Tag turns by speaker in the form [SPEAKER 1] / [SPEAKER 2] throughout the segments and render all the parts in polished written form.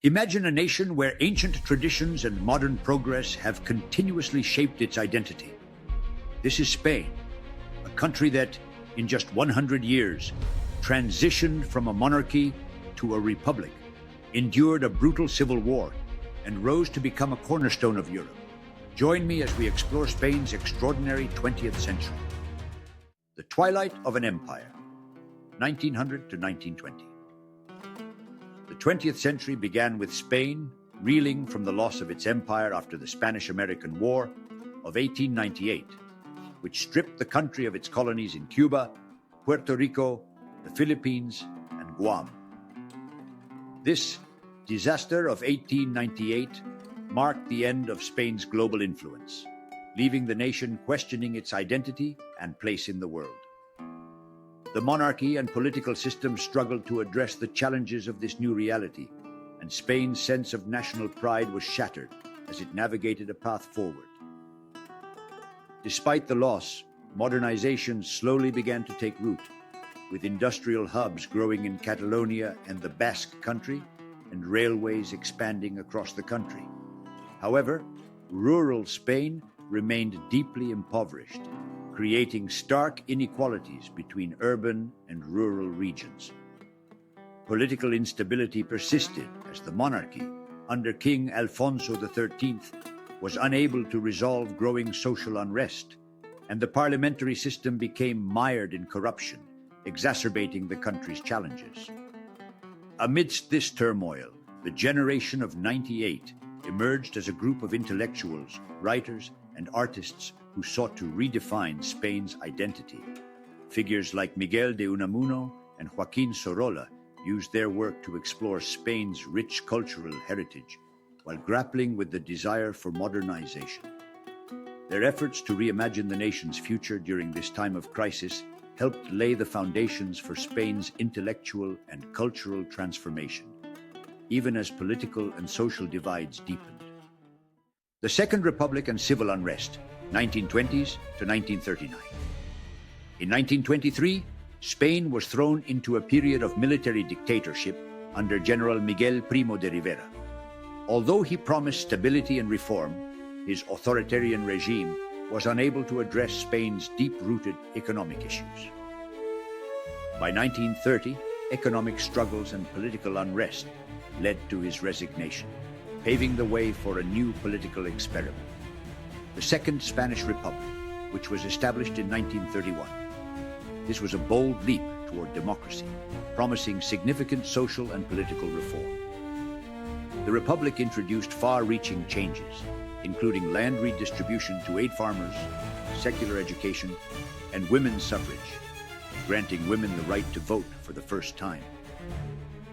[SPEAKER 1] Imagine a nation where ancient traditions and modern progress have continuously shaped its identity. This is Spain, a country that, in just 100 years, transitioned from a monarchy to a republic, endured a brutal civil war, and rose to become a cornerstone of Europe. Join me as we explore Spain's extraordinary 20th century. The twilight of an empire, 1900 to 1920. The 20th century began with Spain reeling from the loss of its empire after the Spanish-American War of 1898, which stripped the country of its colonies in Cuba, Puerto Rico, the Philippines, and Guam. This disaster of 1898 marked the end of Spain's global influence, leaving the nation questioning its identity and place in the world. The monarchy and political system struggled to address the challenges of this new reality, and Spain's sense of national pride was shattered as it navigated a path forward. Despite the loss, modernization slowly began to take root, with industrial hubs growing in Catalonia and the Basque Country, and railways expanding across the country. However, rural Spain remained deeply impoverished, creating stark inequalities between urban and rural regions. Political instability persisted as the monarchy, under King Alfonso XIII, was unable to resolve growing social unrest, and the parliamentary system became mired in corruption, exacerbating the country's challenges. Amidst this turmoil, the generation of '98 emerged as a group of intellectuals, writers, and artists who sought to redefine Spain's identity. Figures like Miguel de Unamuno and Joaquín Sorolla used their work to explore Spain's rich cultural heritage while grappling with the desire for modernization. Their efforts to reimagine the nation's future during this time of crisis helped lay the foundations for Spain's intellectual and cultural transformation, even as political and social divides deepened. The Second Republic and civil unrest, 1920s to 1939. In 1923, Spain was thrown into a period of military dictatorship under General Miguel Primo de Rivera. Although he promised stability and reform, his authoritarian regime was unable to address Spain's deep-rooted economic issues. By 1930, economic struggles and political unrest led to his resignation, paving the way for a new political experiment. The Second Spanish Republic, which was established in 1931. This was a bold leap toward democracy, promising significant social and political reform. The Republic introduced far-reaching changes, including land redistribution to aid farmers, secular education, and women's suffrage, granting women the right to vote for the first time.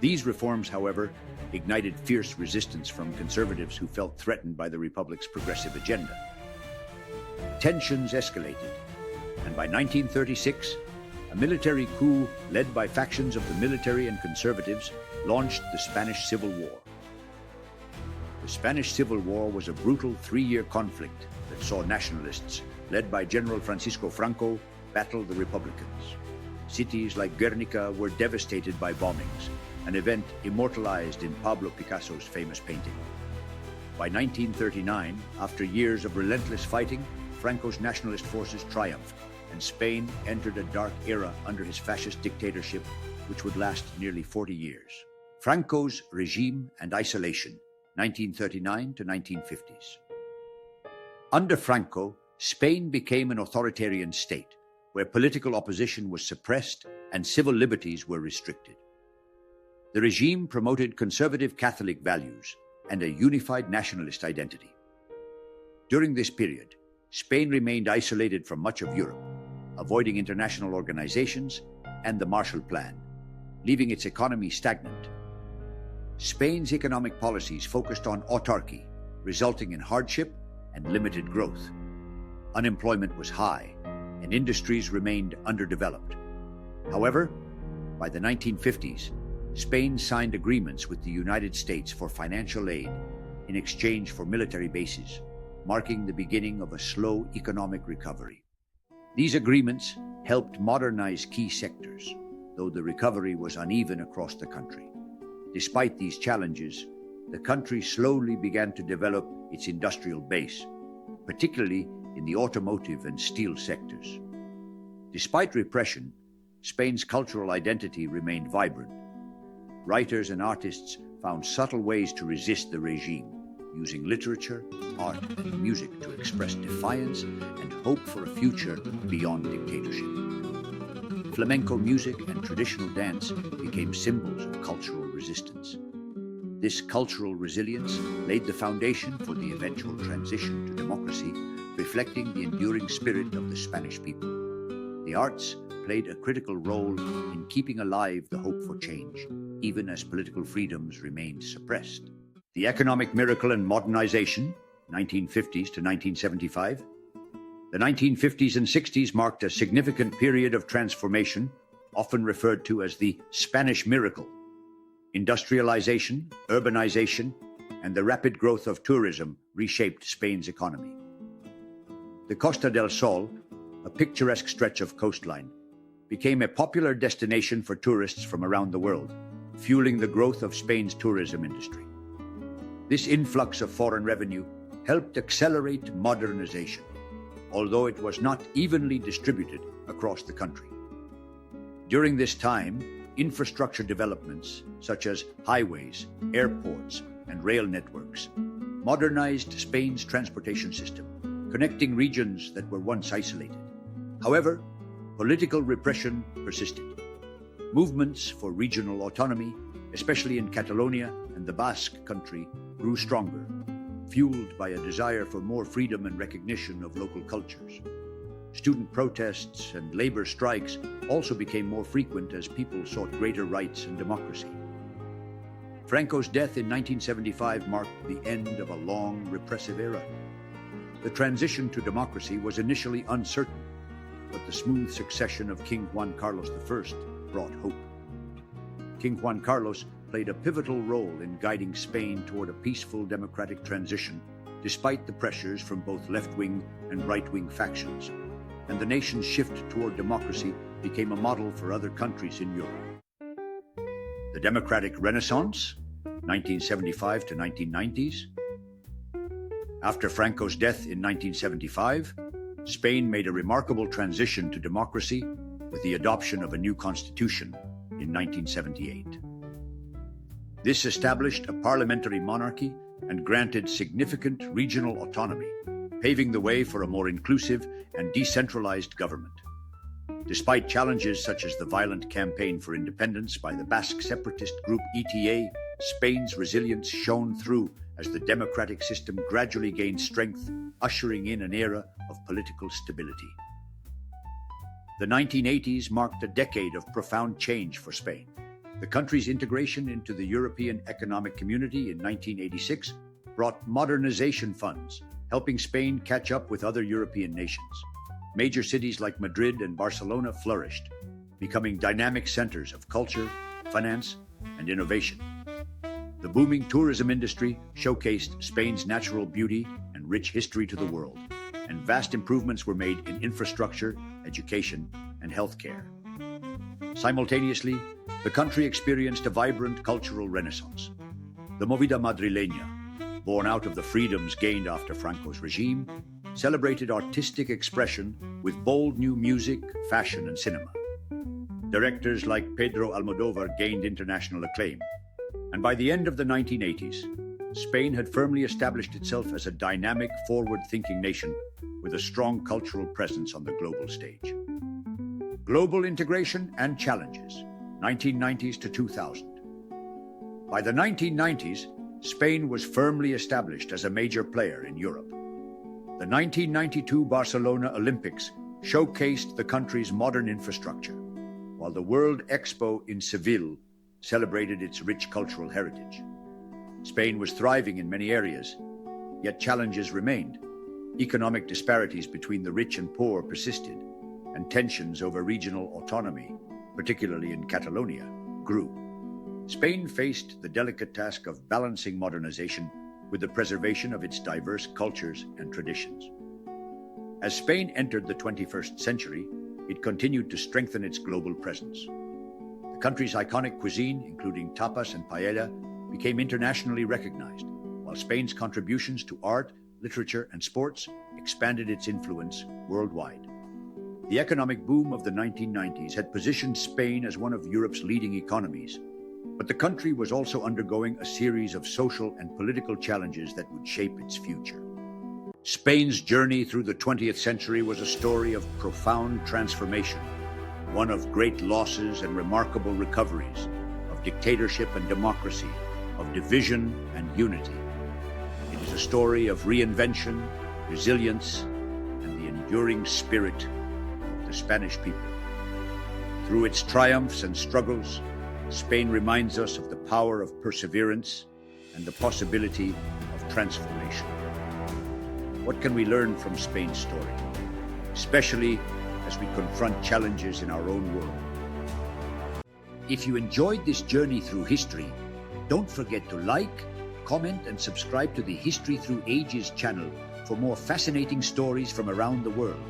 [SPEAKER 1] These reforms, however, ignited fierce resistance from conservatives who felt threatened by the Republic's progressive agenda. Tensions escalated, and by 1936, a military coup led by factions of the military and conservatives launched the Spanish Civil War. The Spanish Civil War was a brutal three-year conflict that saw nationalists, led by General Francisco Franco, battle the Republicans. Cities like Guernica were devastated by bombings, an event immortalized in Pablo Picasso's famous painting. By 1939, after years of relentless fighting, Franco's nationalist forces triumphed, and Spain entered a dark era under his fascist dictatorship, which would last nearly 40 years. Franco's regime and isolation, 1939 to 1950s. Under Franco, Spain became an authoritarian state, where political opposition was suppressed and civil liberties were restricted. The regime promoted conservative Catholic values and a unified nationalist identity. During this period, Spain remained isolated from much of Europe, avoiding international organizations and the Marshall Plan, leaving its economy stagnant. Spain's economic policies focused on autarky, resulting in hardship and limited growth. Unemployment was high, and industries remained underdeveloped. However, by the 1950s, Spain signed agreements with the United States for financial aid in exchange for military bases, marking the beginning of a slow economic recovery. These agreements helped modernize key sectors, though the recovery was uneven across the country. Despite these challenges, the country slowly began to develop its industrial base, particularly in the automotive and steel sectors. Despite repression, Spain's cultural identity remained vibrant. Writers and artists found subtle ways to resist the regime, using literature, art, and music to express defiance and hope for a future beyond dictatorship. Flamenco music and traditional dance became symbols of cultural resistance. This cultural resilience laid the foundation for the eventual transition to democracy, reflecting the enduring spirit of the Spanish people. The arts played a critical role in keeping alive the hope for change, even as political freedoms remained suppressed. The economic miracle and modernization, 1950s to 1975. The 1950s and 60s marked a significant period of transformation, often referred to as the Spanish miracle. Industrialization, urbanization, and the rapid growth of tourism reshaped Spain's economy. The Costa del Sol, a picturesque stretch of coastline, became a popular destination for tourists from around the world, fueling the growth of Spain's tourism industry. This influx of foreign revenue helped accelerate modernization, although it was not evenly distributed across the country. During this time, infrastructure developments such as highways, airports, and rail networks modernized Spain's transportation system, connecting regions that were once isolated. However, political repression persisted. Movements for regional autonomy, especially in Catalonia and the Basque Country, grew stronger, fueled by a desire for more freedom and recognition of local cultures. Student protests and labor strikes also became more frequent as people sought greater rights and democracy. Franco's death in 1975 marked the end of a long, repressive era. The transition to democracy was initially uncertain, but the smooth succession of King Juan Carlos I brought hope. King Juan Carlos played a pivotal role in guiding Spain toward a peaceful democratic transition, despite the pressures from both left-wing and right-wing factions, and the nation's shift toward democracy became a model for other countries in Europe. The Democratic Renaissance, 1975 to 1990s. After Franco's death in 1975, Spain made a remarkable transition to democracy with the adoption of a new constitution in 1978. This established a parliamentary monarchy and granted significant regional autonomy, paving the way for a more inclusive and decentralized government. Despite challenges such as the violent campaign for independence by the Basque separatist group ETA, Spain's resilience shone through as the democratic system gradually gained strength, ushering in an era of political stability. The 1980s marked a decade of profound change for Spain. The country's integration into the European Economic Community in 1986 brought modernization funds, helping Spain catch up with other European nations. Major cities like Madrid and Barcelona flourished, becoming dynamic centers of culture, finance, and innovation. The booming tourism industry showcased Spain's natural beauty and rich history to the world, and vast improvements were made in infrastructure, education, and healthcare. Simultaneously, the country experienced a vibrant cultural renaissance. The Movida madrileña, born out of the freedoms gained after Franco's regime, celebrated artistic expression with bold new music, fashion, and cinema. Directors like Pedro Almodóvar gained international acclaim, and by the end of the 1980s, Spain had firmly established itself as a dynamic, forward-thinking nation with a strong cultural presence on the global stage. Global integration and challenges, 1990s to 2000. By the 1990s, Spain was firmly established as a major player in Europe. The 1992 Barcelona Olympics showcased the country's modern infrastructure, while the World Expo in Seville celebrated its rich cultural heritage. Spain was thriving in many areas, yet challenges remained. Economic disparities between the rich and poor persisted, and tensions over regional autonomy, particularly in Catalonia, grew. Spain faced the delicate task of balancing modernization with the preservation of its diverse cultures and traditions. As Spain entered the 21st century, it continued to strengthen its global presence. The country's iconic cuisine, including tapas and paella, became internationally recognized, while Spain's contributions to art, literature, and sports expanded its influence worldwide. The economic boom of the 1990s had positioned Spain as one of Europe's leading economies, but the country was also undergoing a series of social and political challenges that would shape its future. Spain's journey through the 20th century was a story of profound transformation, one of great losses and remarkable recoveries, of dictatorship and democracy, of division and unity. It is a story of reinvention, resilience, and the enduring spirit of the Spanish people. Through its triumphs and struggles, Spain reminds us of the power of perseverance and the possibility of transformation. What can we learn from Spain's story, especially as we confront challenges in our own world? If you enjoyed this journey through history, don't forget to like, comment, and subscribe to the History Through Ages channel for more fascinating stories from around the world.